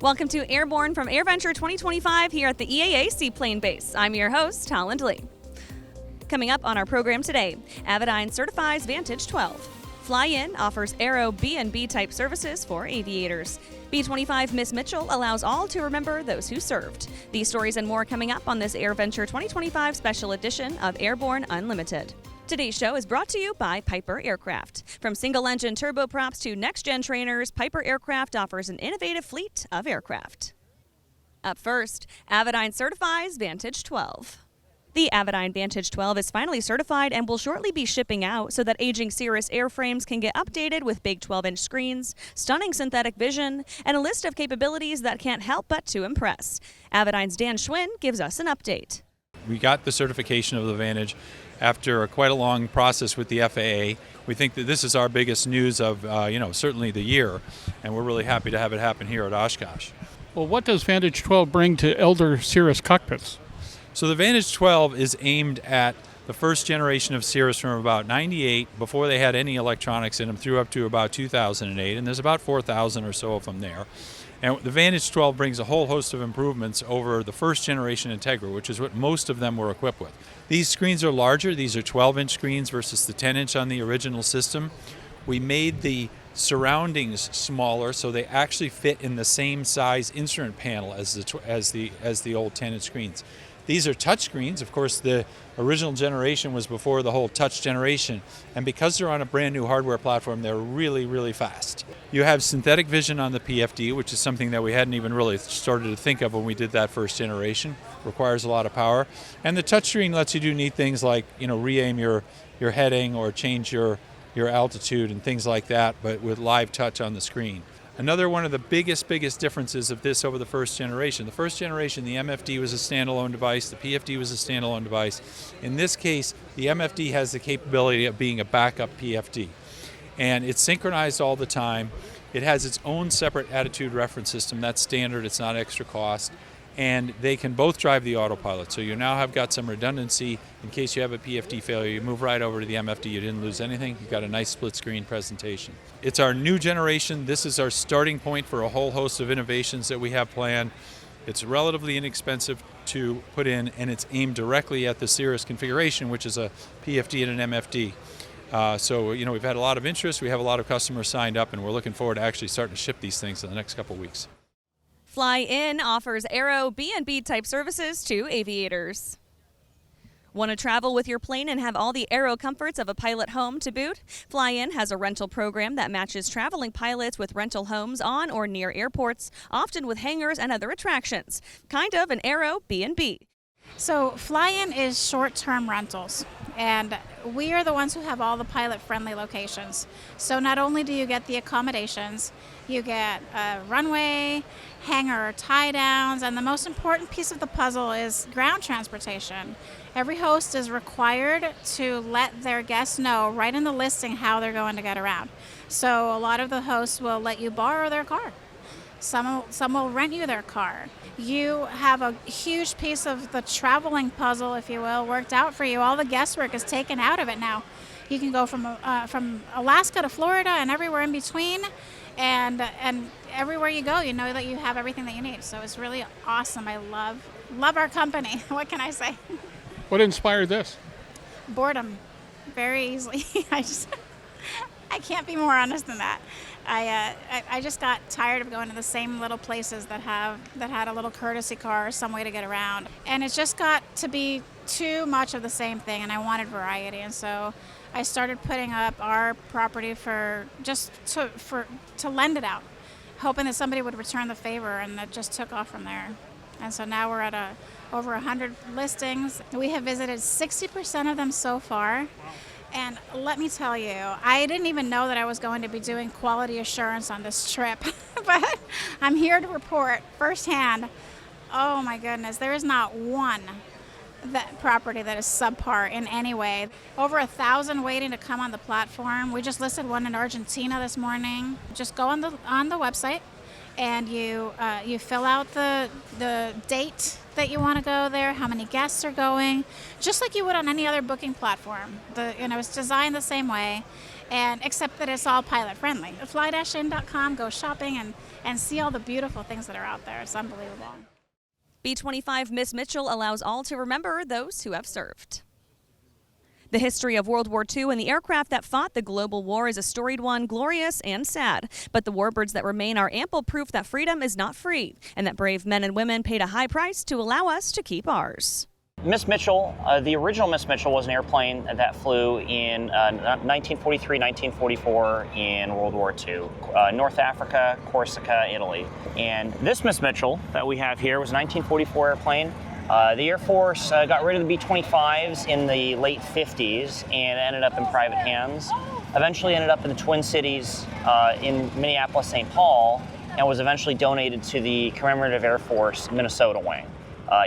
Welcome to Airborne from AirVenture 2025 here at the EAA Seaplane Base. I'm your host, Holland Lee. Coming up on our program today, Avidyne Certifies Vantage 12. FlyInn offers aero-BnB type services for aviators. B25 Miss Mitchell allows all to remember those who served. These stories and more coming up on this AirVenture 2025 special edition of Airborne-Unlimited. Today's show is brought to you by Piper Aircraft. From single-engine turboprops to next-gen trainers, Piper Aircraft offers an innovative fleet of aircraft. Up first, Avidyne Certifies Vantage 12. The Avidyne Vantage 12 is finally certified and will shortly be shipping out so that aging Cirrus airframes can get updated with big 12-inch screens, stunning synthetic vision, and a list of capabilities that can't help but to impress. Avidyne's Dan Schwinn gives us an update. We got the certification of the Vantage after quite a long process with the FAA. We think that this is our biggest news of, certainly the year, and we're really happy to have it happen here at Oshkosh. Well, what does Vantage 12 bring to elder Cirrus cockpits? So the Vantage 12 is aimed at the first generation of Cirrus from about 98, before they had any electronics in them, through up to about 2008, and there's about 4,000 or so of them there. And the Vantage 12 brings a whole host of improvements over the first generation Integra, which is what most of them were equipped with. These screens are larger. These are 12-inch screens versus the 10-inch on the original system. We made the surroundings smaller, so they actually fit in the same size instrument panel as the old 10-inch screens. These are touch screens. Of course, the original generation was before the whole touch generation, and because they're on a brand new hardware platform, they're really, really fast. You have synthetic vision on the PFD, which is something that we hadn't even really started to think of when we did that first generation. Requires a lot of power, and the touchscreen lets you do neat things like re-aim your heading or change your altitude and things like that, but with live touch on the screen. Another one of the biggest differences of this over the first generation. The first generation, the MFD was a standalone device, the PFD was a standalone device. In this case, the MFD has the capability of being a backup PFD. And it's synchronized all the time. It has its own separate attitude reference system. That's standard, it's not extra cost. And they can both drive the autopilot. So you now have got some redundancy in case you have a PFD failure. You move right over to the MFD, you didn't lose anything. You've got a nice split screen presentation. It's our new generation. This is our starting point for a whole host of innovations that we have planned. It's relatively inexpensive to put in, and it's aimed directly at the Cirrus configuration, which is a PFD and an MFD. So we've had a lot of interest. We have a lot of customers signed up, and we're looking forward to actually starting to ship these things in the next couple of weeks. FlyInn offers aero-BnB type services to aviators. Want to travel with your plane and have all the aero comforts of a pilot home to boot? FlyInn has a rental program that matches traveling pilots with rental homes on or near airports, often with hangars and other attractions. Kind of an aero-BnB. So FlyInn is short-term rentals, and we are the ones who have all the pilot-friendly locations. So not only do you get the accommodations, you get a runway, hangar tie-downs, and the most important piece of the puzzle is ground transportation. Every host is required to let their guests know right in the listing how they're going to get around. So a lot of the hosts will let you borrow their car. Some will rent you their car. You have a huge piece of the traveling puzzle, if you will, worked out for you. All the guesswork is taken out of it now. You can go from Alaska to Florida and everywhere in between, and everywhere you go, you know that you have everything that you need. So it's really awesome. I love our company. What can I say? What inspired this? Boredom, very easily. I can't be more honest than that. I just got tired of going to the same little places that had a little courtesy car or some way to get around, and it just got to be too much of the same thing, and I wanted variety, and so I started putting up our property to lend it out, hoping that somebody would return the favor, and that just took off from there. And so now we're at over 100 listings. We have visited 60% of them so far. And let me tell you, I didn't even know that I was going to be doing quality assurance on this trip, but I'm here to report firsthand, oh my goodness, there is not one property that is subpar in any way. Over 1,000 waiting to come on the platform. We just listed one in Argentina this morning. Just go on the website and you fill out the date that you want to go there, how many guests are going, just like you would on any other booking platform. It's designed the same way, and except that it's all pilot friendly. Fly-in.com, go shopping and see all the beautiful things that are out there. It's unbelievable. B25 Miss Mitchell allows all to remember those who have served. The history of World War II and the aircraft that fought the global war is a storied one, glorious and sad. But the warbirds that remain are ample proof that freedom is not free, and that brave men and women paid a high price to allow us to keep ours. Miss Mitchell, the original Miss Mitchell, was an airplane that flew in 1943, 1944 in World War II, North Africa, Corsica, Italy. And this Miss Mitchell that we have here was a 1944 airplane. The Air Force got rid of the B-25s in the late 50s and ended up in private hands. Eventually ended up in the Twin Cities in Minneapolis, St. Paul, and was eventually donated to the Commemorative Air Force Minnesota wing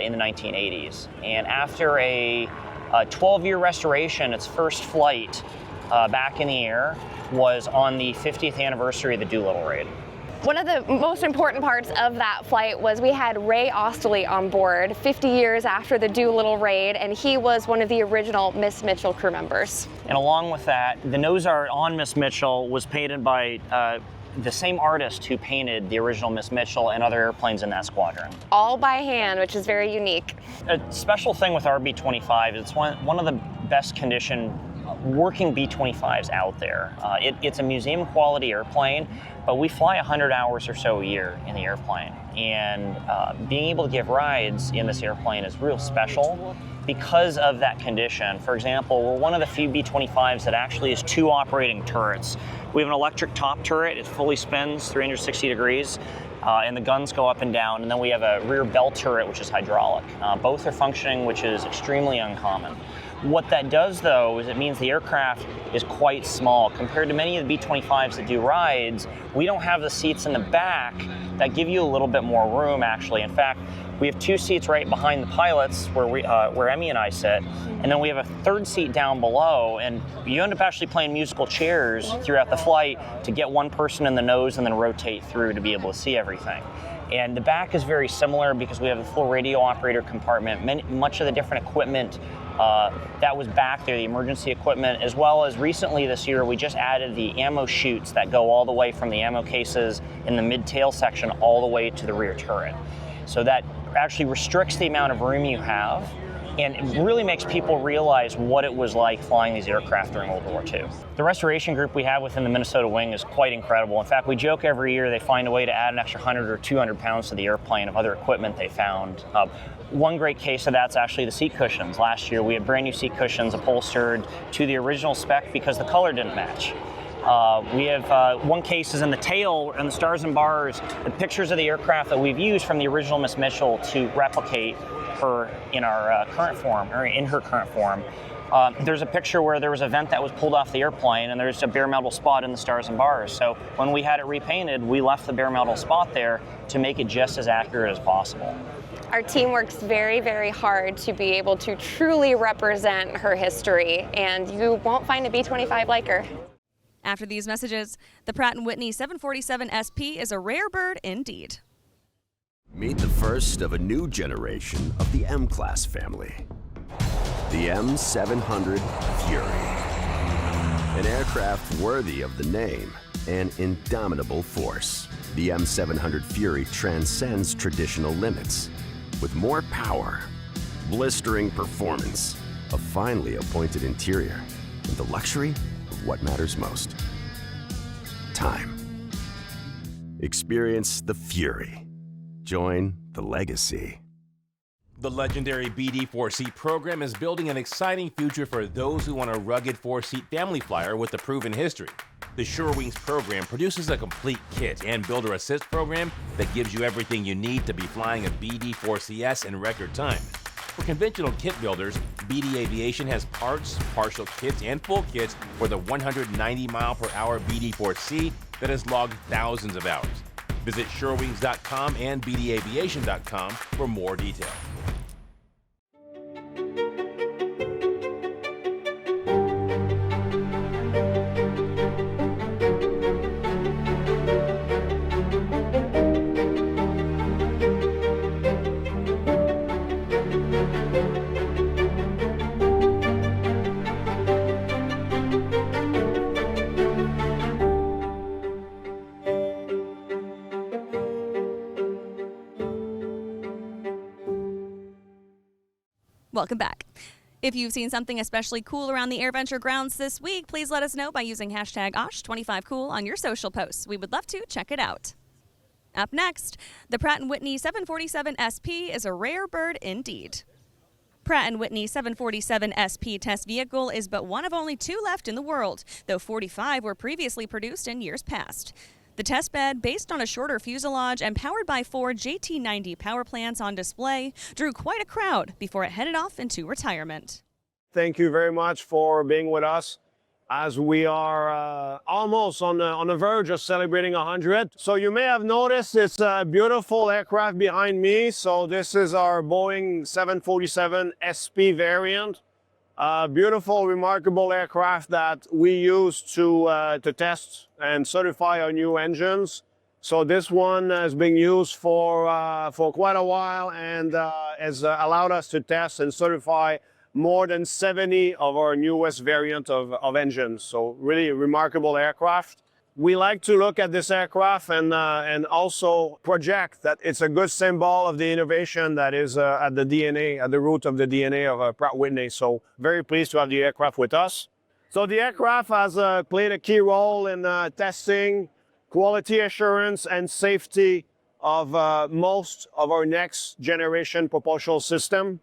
in the 1980s. And after a 12-year restoration, its first flight back in the air was on the 50th anniversary of the Doolittle raid. One of the most important parts of that flight was we had Ray Ostley on board 50 years after the Doolittle raid, and he was one of the original Miss Mitchell crew members. And along with that, the nose art on Miss Mitchell was painted by the same artist who painted the original Miss Mitchell and other airplanes in that squadron. All by hand, which is very unique. A special thing with our B-25, it's one of the best condition working B-25s out there. It's a museum quality airplane, but we fly 100 hours or so a year in the airplane. And being able to give rides in this airplane is real special because of that condition. For example, we're one of the few B-25s that actually has two operating turrets. We have an electric top turret, it fully spins 360 degrees, and the guns go up and down, and then we have a rear bell turret, which is hydraulic. Both are functioning, which is extremely uncommon. What that does, though, is it means the aircraft is quite small. Compared to many of the B-25s that do rides, we don't have the seats in the back that give you a little bit more room, actually. In fact, we have two seats right behind the pilots where Emmy and I sit, and then we have a third seat down below, and you end up actually playing musical chairs throughout the flight to get one person in the nose and then rotate through to be able to see everything. And the back is very similar because we have a full radio operator compartment. Much of the different equipment that was back there, the emergency equipment, as well as recently this year, we just added the ammo chutes that go all the way from the ammo cases in the mid-tail section all the way to the rear turret. So that actually restricts the amount of room you have, and it really makes people realize what it was like flying these aircraft during World War II. The restoration group we have within the Minnesota wing is quite incredible. In fact, we joke every year they find a way to add an extra 100 or 200 pounds to the airplane of other equipment they found. One great case of that's actually the seat cushions. Last year we had brand new seat cushions upholstered to the original spec because the color didn't match. We have one case is in the tail and the stars and bars, the pictures of the aircraft that we've used from the original Miss Mitchell to replicate her in our current form, or in her current form. There's a picture where there was a vent that was pulled off the airplane and there's a bare metal spot in the stars and bars. So when we had it repainted, we left the bare metal spot there to make it just as accurate as possible. Our team works very, very hard to be able to truly represent her history, and you won't find a B-25 like her. After these messages, the Pratt Whitney 747 SP is a rare bird indeed. Meet the first of a new generation of the M-Class family. The M700 Fury. An aircraft worthy of the name and indomitable force. The M700 Fury transcends traditional limits with more power, blistering performance, a finely appointed interior, and the luxury of what matters most. Time. Experience the Fury. Join the legacy. The legendary BD4 seat program is building an exciting future for those who want a rugged four-seat family flyer with a proven history. The SureWings program produces a complete kit and builder assist program that gives you everything you need to be flying a BD4CS in record time. For conventional kit builders, BD Aviation has parts, partial kits, and full kits for the 190-mile-per-hour BD4C that has logged thousands of hours. Visit SureWings.com and BDAviation.com for more detail. Welcome back. If you've seen something especially cool around the AirVenture grounds this week, please let us know by using hashtag OSH25Cool on your social posts. We would love to check it out. Up next, the Pratt Whitney 747 SP is a rare bird indeed. Pratt & Whitney 747 SP test vehicle is but one of only 2 left in the world, though 45 were previously produced in years past. The test bed, based on a shorter fuselage and powered by 4 JT90 powerplants on display, drew quite a crowd before it headed off into retirement. Thank you very much for being with us as we are almost on the verge of celebrating 100. So you may have noticed it's a beautiful aircraft behind me. So this is our Boeing 747 SP variant. Beautiful, remarkable aircraft that we use to test and certify our new engines. So this one has been used for quite a while and has allowed us to test and certify more than 70 of our newest variant of engines. So really remarkable aircraft. We like to look at this aircraft and also project that it's a good symbol of the innovation that is at the DNA, at the root of the DNA of Pratt Whitney. So very pleased to have the aircraft with us. So the aircraft has played a key role in testing, quality assurance, and safety of most of our next generation propulsion system,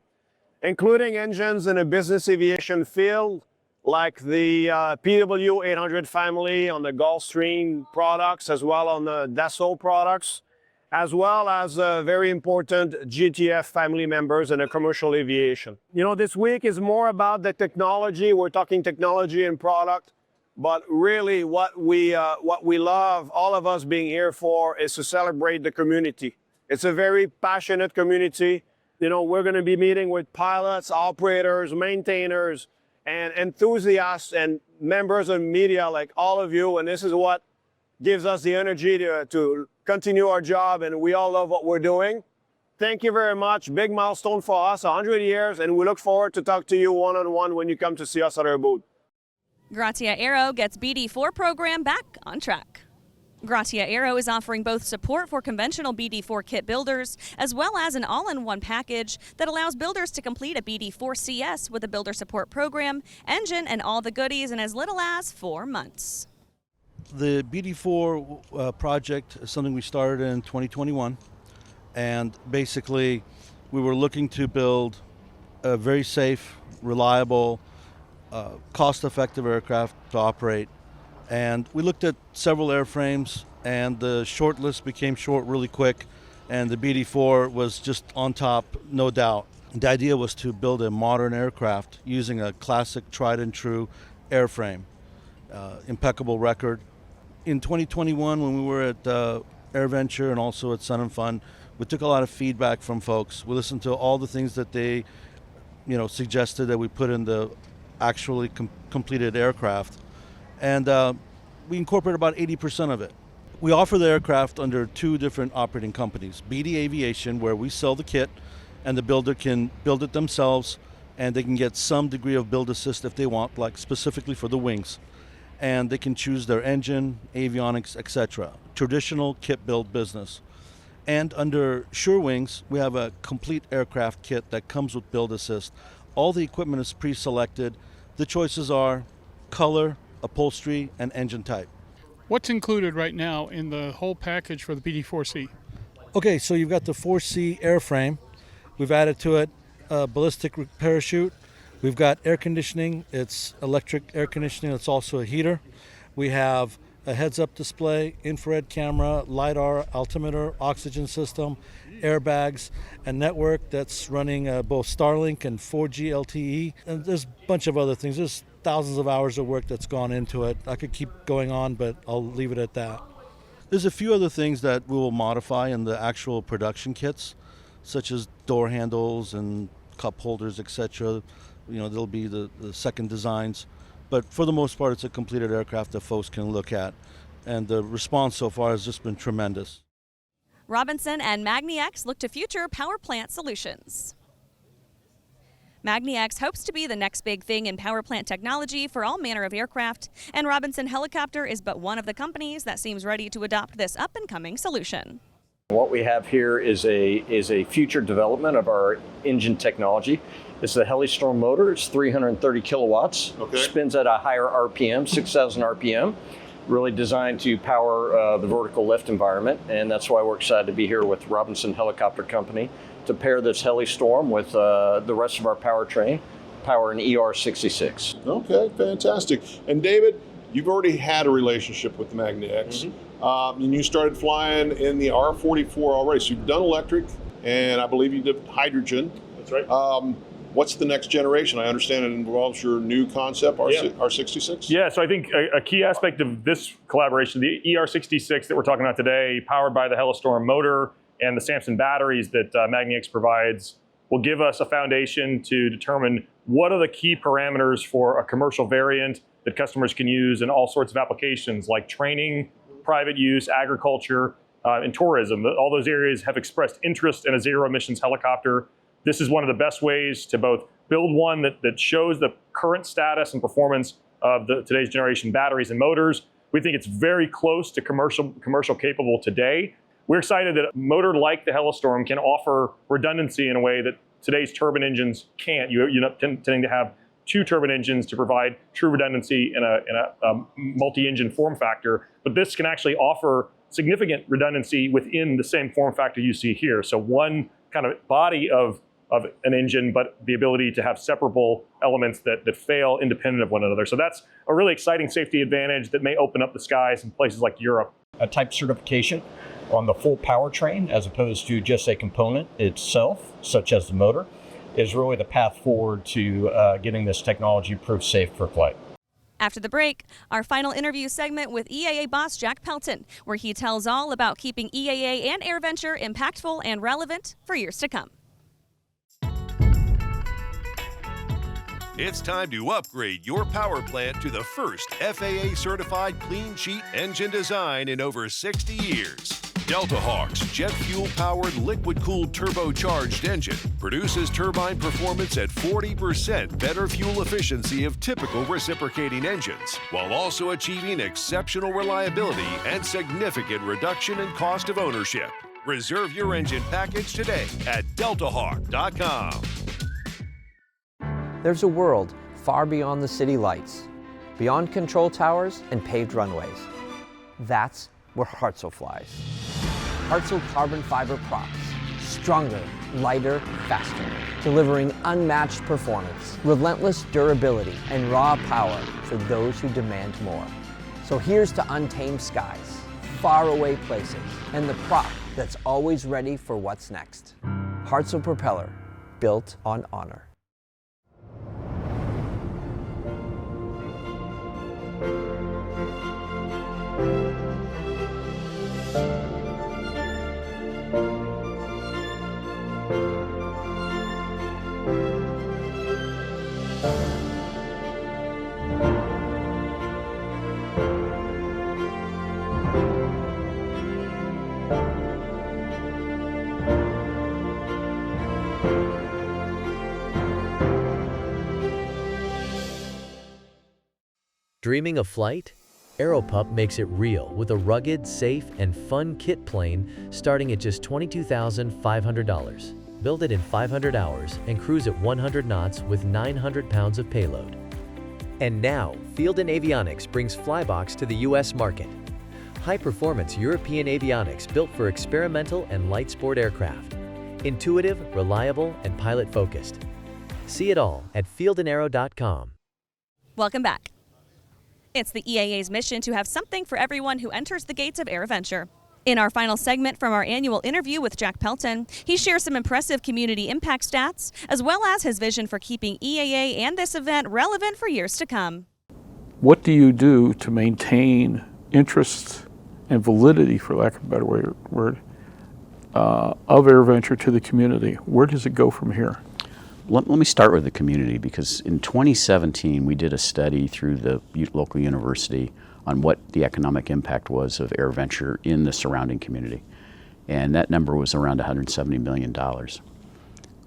including engines in a business aviation field, like the PW800 family on the Gulfstream products, as well on the Dassault products, as well as very important GTF family members in the commercial aviation. You know, this week is more about the technology. We're talking technology and product, but really what we love, all of us being here for, is to celebrate the community. It's a very passionate community. You know, we're going to be meeting with pilots, operators, maintainers, and enthusiasts and members of media like all of you. And this is what gives us the energy to continue our job. And we all love what we're doing. Thank you very much. Big milestone for us, 100 years. And we look forward to talk to you one-on-one when you come to see us at our booth. Gratia Arrow gets BD4 program back on track. Gratia Arrow is offering both support for conventional BD4 kit builders, as well as an all-in-one package that allows builders to complete a BD4 CS with a builder support program, engine, and all the goodies in as little as 4 months. The BD4 project is something we started in 2021, and basically we were looking to build a very safe, reliable, cost-effective aircraft to operate. And we looked at several airframes, and the short list became short really quick, and the BD4 was just on top, no doubt. The idea was to build a modern aircraft using a classic tried and true airframe, impeccable record. In 2021, when we were at AirVenture and also at Sun and Fun, we took a lot of feedback from folks. We listened to all the things that they, suggested that we put in the actually completed aircraft. And we incorporate about 80% of it. We offer the aircraft under 2 different operating companies. BD Aviation, where we sell the kit and the builder can build it themselves, and they can get some degree of build assist if they want, like specifically for the wings. And they can choose their engine, avionics, etc. Traditional kit build business. And under SureWings, we have a complete aircraft kit that comes with build assist. All the equipment is pre-selected. The choices are color, upholstery, and engine type. What's included right now in the whole package for the BD4C? Okay, so you've got the 4C airframe. We've added to it a ballistic parachute. We've got air conditioning. It's electric air conditioning. It's also a heater. We have a heads-up display, infrared camera, LiDAR, altimeter, oxygen system, airbags, a network that's running both Starlink and 4G LTE. And there's a bunch of other things. There's thousands of hours of work that's gone into it. I could keep going on, but I'll leave it at that. There's a few other things that we will modify in the actual production kits, such as door handles and cup holders, etc. There'll be the second designs. But for the most part, it's a completed aircraft that folks can look at. And the response so far has just been tremendous. Robinson and MagniX look to future power plant solutions. MagniX hopes to be the next big thing in power plant technology for all manner of aircraft, and Robinson Helicopter is but one of the companies that seems ready to adopt this up-and-coming solution. What we have here is a future development of our engine technology. It's the Helystorm motor. It's 330 kilowatts. Okay. Spins at a higher RPM, 6,000 RPM. Really designed to power the vertical lift environment, and that's why we're excited to be here with Robinson Helicopter Company to pair this Helystorm with the rest of our powertrain, power an ER66. Okay, fantastic. And David, you've already had a relationship with MagniX, and you started flying in the R44 already. So you've done electric, and I believe you did hydrogen. That's right. What's the next generation? I understand it involves your new concept, R66? Yeah, so I think a key aspect of this collaboration, the ER66 that we're talking about today, powered by the Helystorm motor and the Samson batteries that MagniX provides, will give us a foundation to determine what are the key parameters for a commercial variant that customers can use in all sorts of applications like training, private use, agriculture, and tourism. All those areas have expressed interest in a zero emissions helicopter. This is one of the best ways to both build one that shows the current status and performance of today's generation batteries and motors. We think it's very close to commercial capable today. We're excited that a motor like the Helystorm can offer redundancy in a way that today's turbine engines can't. You're tending to have two turbine engines to provide true redundancy in a multi-engine form factor, but this can actually offer significant redundancy within the same form factor you see here. So one kind of body of an engine, but the ability to have separable elements that fail independent of one another. So that's a really exciting safety advantage that may open up the skies in places like Europe. A type certification on the full powertrain as opposed to just a component itself, such as the motor, is really the path forward to getting this technology proof safe for flight. After the break, our final interview segment with EAA boss Jack Pelton, where he tells all about keeping EAA and AirVenture impactful and relevant for years to come. It's time to upgrade your power plant to the first FAA-certified clean sheet engine design in over 60 years. Delta Hawk's jet fuel-powered liquid-cooled turbocharged engine produces turbine performance at 40% better fuel efficiency of typical reciprocating engines, while also achieving exceptional reliability and significant reduction in cost of ownership. Reserve your engine package today at deltahawk.com. There's a world far beyond the city lights, beyond control towers and paved runways. That's where Hartzell flies. Hartzell carbon fiber props, stronger, lighter, faster, delivering unmatched performance, relentless durability, and raw power for those who demand more. So here's to untamed skies, faraway places, and the prop that's always ready for what's next. Hartzell propeller, built on honor. Dreaming of flight? AeroPup makes it real with a rugged, safe, and fun kit plane starting at just $22,500. Build it in 500 hours and cruise at 100 knots with 900 pounds of payload. And now, FlyInn Avionics brings Flybox to the US market. High-performance European avionics built for experimental and light sport aircraft. Intuitive, reliable, and pilot-focused. See it all at flyinnaero.com. Welcome back. It's the EAA's mission to have something for everyone who enters the gates of AirVenture. In our final segment from our annual interview with Jack Pelton, he shares some impressive community impact stats, as well as his vision for keeping EAA and this event relevant for years to come. What do you do to maintain interest and validity, for lack of a better word, of AirVenture to the community? Where does it go from here? Let me start with the community, because in 2017 we did a study through the local university on what the economic impact was of AirVenture in the surrounding community. And that number was around $170 million.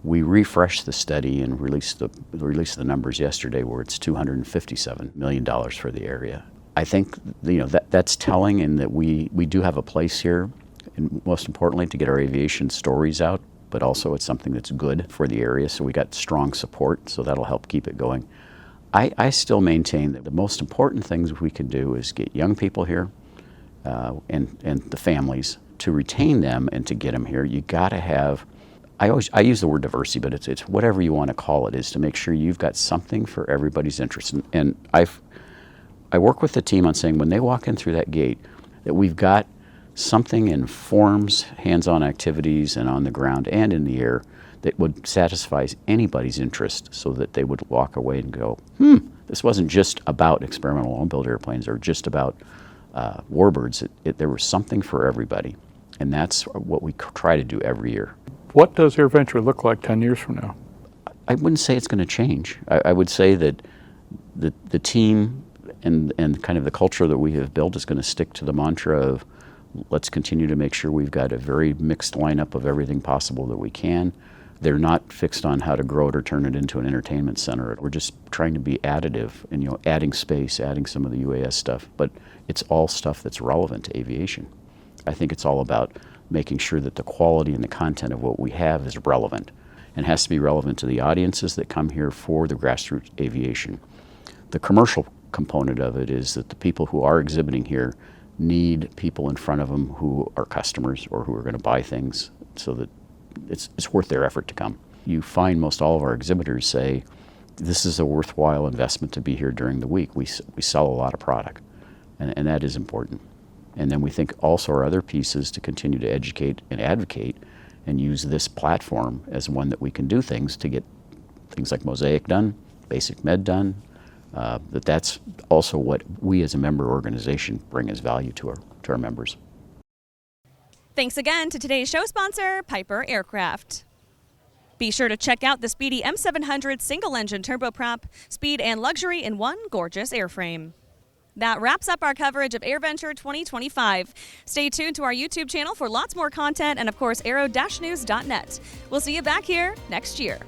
We refreshed the study and released the numbers yesterday, where it's $257 million for the area. I think that's telling, in that we do have a place here, and most importantly, to get our aviation stories out but also it's something that's good for the area. So we got strong support, so that'll help keep it going. I still maintain that the most important things we can do is get young people here and the families, to retain them and to get them here. You got to have, I use the word diversity, but it's whatever you want to call it, is to make sure you've got something for everybody's interest. And I work with the team on saying when they walk in through that gate that we've got something in forms, hands-on activities, and on the ground and in the air that would satisfy anybody's interest, so that they would walk away and go, this wasn't just about experimental home-built airplanes or just about warbirds. There was something for everybody, and that's what we try to do every year. What does AirVenture look like 10 years from now? I wouldn't say it's going to change. I would say that the team and kind of the culture that we have built is going to stick to the mantra of let's continue to make sure we've got a very mixed lineup of everything possible that we can. They're not fixed on how to grow it or turn it into an entertainment center. We're just trying to be additive and, adding space, adding some of the UAS stuff, but it's all stuff that's relevant to aviation. I think it's all about making sure that the quality and the content of what we have is relevant, and has to be relevant to the audiences that come here for the grassroots aviation. The commercial component of it is that the people who are exhibiting here need people in front of them who are customers or who are going to buy things, so that it's worth their effort to come. You find most all of our exhibitors say, this is a worthwhile investment to be here during the week. We sell a lot of product, and that is important. And then we think also our other pieces to continue to educate and advocate and use this platform as one that we can do things to get things like Mosaic done, Basic Med done, that's also what we as a member organization bring as value to our members. Thanks again to today's show sponsor, Piper Aircraft. Be sure to check out the speedy M700 single-engine turboprop, speed and luxury in one gorgeous airframe. That wraps up our coverage of AirVenture 2025. Stay tuned to our YouTube channel for lots more content and, of course, aero-news.net. We'll see you back here next year.